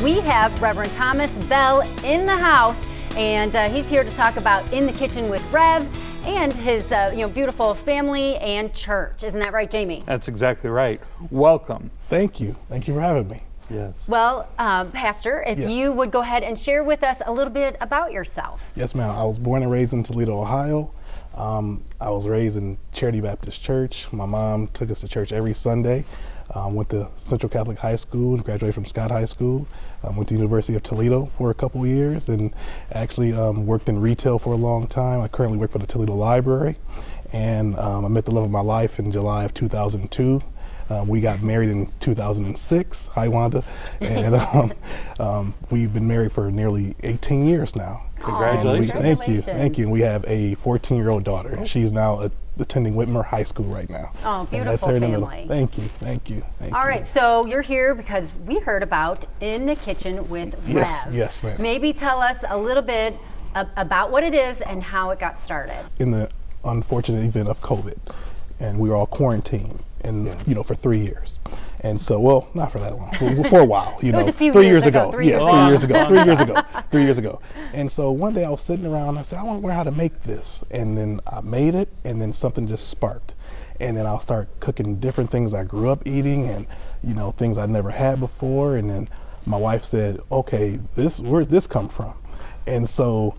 we have Reverend Thomas Bell in the house, and he's here to talk about In the Kitchen with Rev and his beautiful family and church. Isn't that right, Jamey? That's exactly right. Welcome. Thank you. Thank you for having me. Yes. Well, Pastor, if you would go ahead and share with us a little bit about yourself. Yes, ma'am. I was born and raised in Toledo, Ohio. I was raised in Charity Baptist Church. My mom took us to church every Sunday. Went to Central Catholic High School and graduated from Scott High School. Went to University of Toledo for a couple of years and actually worked in retail for a long time. I currently work for the Toledo Library, and I met the love of my life in July of 2002. We got married in 2006. Hi, Wanda. And we've been married for nearly 18 years now. Congratulations. Thank you. Thank you. And we have a 14-year-old daughter. She's now attending Whitmer High School right now. Oh, beautiful family. Thank you. Thank you. All right, so you're here because we heard about In the Kitchen with Rev. Yes, ma'am. Maybe tell us a little bit about what it is and how it got started. In the unfortunate event of COVID, and we were all quarantined, and for 3 years. And so, well, not for that long, for a while, It was a few 3 years years ago. ago. 3 years Yes, 3 years ago. 3 years ago. 3 years ago. And so one day I was sitting around, I said, I want to learn how to make this. And then I made it, and then something just sparked. And then I'll start cooking different things I grew up eating, and things I'd never had before. And then my wife said, okay, where'd this come from? And so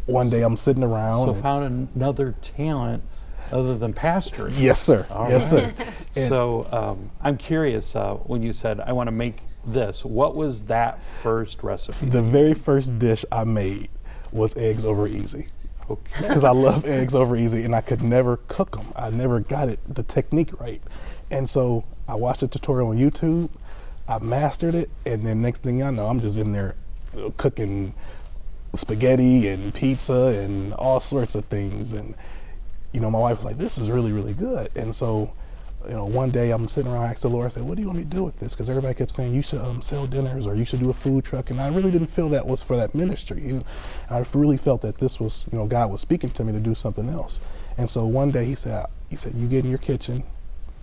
one day I'm sitting around. So found another talent other than pastoring. Yes, sir. Yes, sir. So I'm curious, when you said, I want to make this, what was that first recipe? The very first dish I made was eggs over easy. Okay. Because I love eggs over easy, and I could never cook them. I never got the technique right. And so I watched a tutorial on YouTube, I mastered it, and then next thing I know, I'm just in there cooking spaghetti and pizza and all sorts of things. And my wife was like, this is really, really good. And so, one day I'm sitting around, I asked the Lord, I said, what do you want me to do with this? Because everybody kept saying, you should sell dinners, or you should do a food truck. And I really didn't feel that was for that ministry. I really felt that this was, God was speaking to me to do something else. And so one day he said, you get in your kitchen,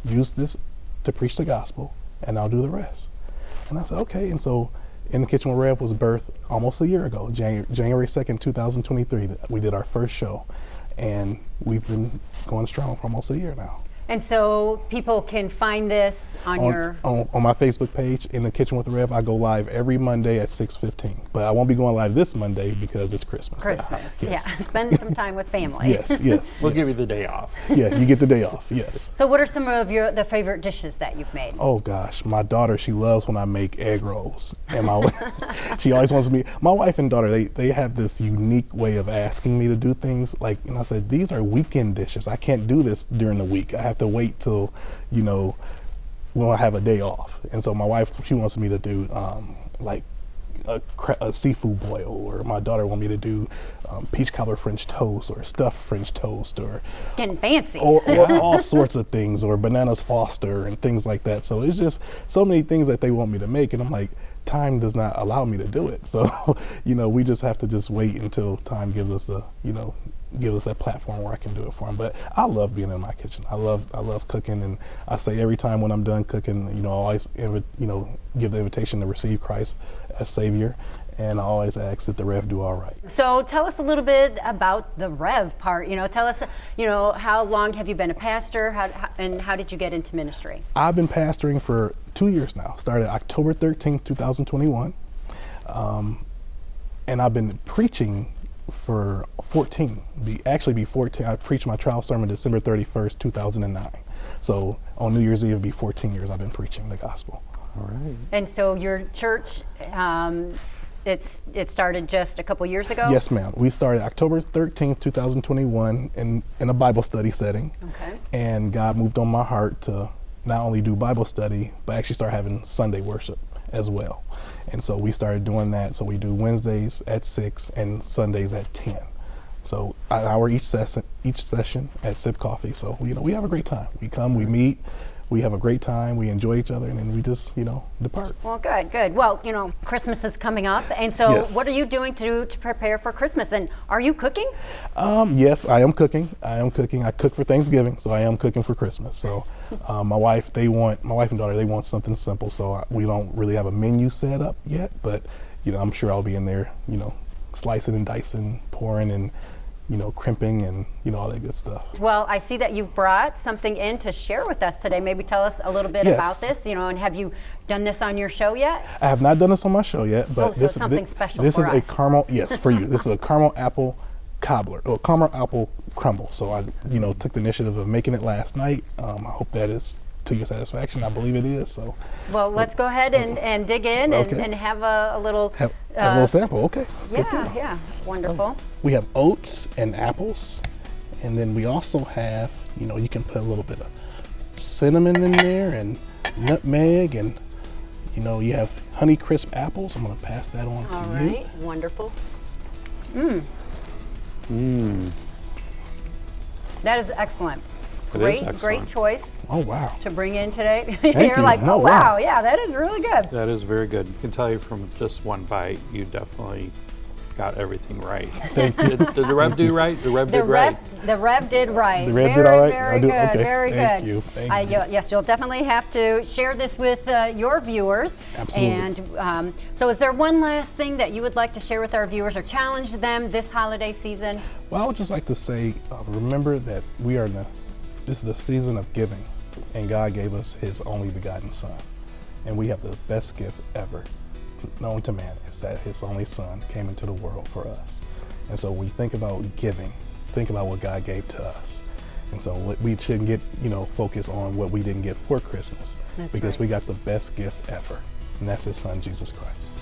use this to preach the gospel, and I'll do the rest. And I said, okay. And so In the Kitchen with Rev was birthed almost a year ago, January 2nd, 2023. We did our first show. And we've been going strong for almost a year now. And so people can find this on my Facebook page, In the Kitchen with Rev. I go live every Monday at 6:15. But I won't be going live this Monday because it's Christmas. Christmas, yes. Yeah. Spend some time with family. Yes. We'll give you the day off. Yeah, you get the day off, yes. So what are some of the favorite dishes that you've made? Oh gosh, my daughter, she loves when I make egg rolls. And she always wants me, my wife and daughter, they have this unique way of asking me to do things. And I said, these are weekend dishes. I can't do this during the week. I have to wait till, when I have a day off. And so my wife, she wants me to do a seafood boil, or my daughter want me to do peach cobbler French toast, or stuffed French toast, or getting fancy, or all sorts of things, or bananas Foster and things like that. So it's just so many things that they want me to make, and I'm like, time does not allow me to do it. So we just have to just wait until time gives us that platform where I can do it for them. But I love being in my kitchen. I love cooking, and I say every time when I'm done cooking, I always give the invitation to receive Christ as Savior, and I always ask that the Rev do all right. So tell us a little bit about the Rev part. Tell us, how long have you been a pastor, and how did you get into ministry? I've been pastoring for 2 years now. Started October 13th, 2021, and I've been preaching for 14. Be 14. I preached my trial sermon December 31st, 2009. So on New Year's Eve, it'll be 14 years I've been preaching the gospel. All right. And so your church, it started just a couple years ago? Yes, ma'am. We started October 13th, 2021 in a Bible study setting. Okay. And God moved on my heart to not only do Bible study, but actually start having Sunday worship as well. And so we started doing that. So we do Wednesdays at 6 and Sundays at 10. So an hour each session at Sip Coffee. So we have a great time. We come, we meet, we have a great time, we enjoy each other, and then we just depart. Well, good. Well, Christmas is coming up, and so Yes. What are you doing to prepare for Christmas? And are you cooking? Yes, I am cooking. I cook for Thanksgiving, so I am cooking for Christmas. So My wife and daughter, they want something simple, so we don't really have a menu set up yet, but I'm sure I'll be in there, slicing and dicing, pouring and, crimping and, all that good stuff. Well, I see that you've brought something in to share with us today. Maybe tell us a little bit Yes. about this, and have you done this on your show yet? I have not done this on my show yet, but so something special this for is us. a caramel, yes, for you. This is a caramel apple cobbler, or caramel apple crumble. So I, took the initiative of making it last night. I hope that is to your satisfaction. I believe it is. So, well, let's go ahead and dig in Okay. and have a little. have a little sample. Okay. Good deal. Yeah, wonderful. We have oats and apples, and then we also have, you can put a little bit of cinnamon in there and nutmeg, and you have Honey Crisp apples. I'm going to pass that on All to right, you. wonderful. Mmm. That is excellent. It is Great excellent. choice Oh wow. to bring in today. Thank You're you. like, No, oh wow. wow, yeah, that is really good. That is very good. I can tell you from just one bite, you definitely got everything right. Did the Rev do right? The Rev The did right. Rev did right. The Rev very, did all right? Very I do? good. Okay. Very Thank good. you. Thank you. Yes, you'll definitely have to share this with your viewers. Absolutely. And so, is there one last thing that you would like to share with our viewers or challenge them this holiday season? Well, I would just like to say, remember that this is the season of giving, and God gave us His only begotten Son, and we have the best gift ever known to man, is that His only Son came into the world for us. And so, when we think about giving, think about what God gave to us. And so, we shouldn't get focus on what we didn't get for Christmas, That's because right. we got the best gift ever, and that's His Son, Jesus Christ.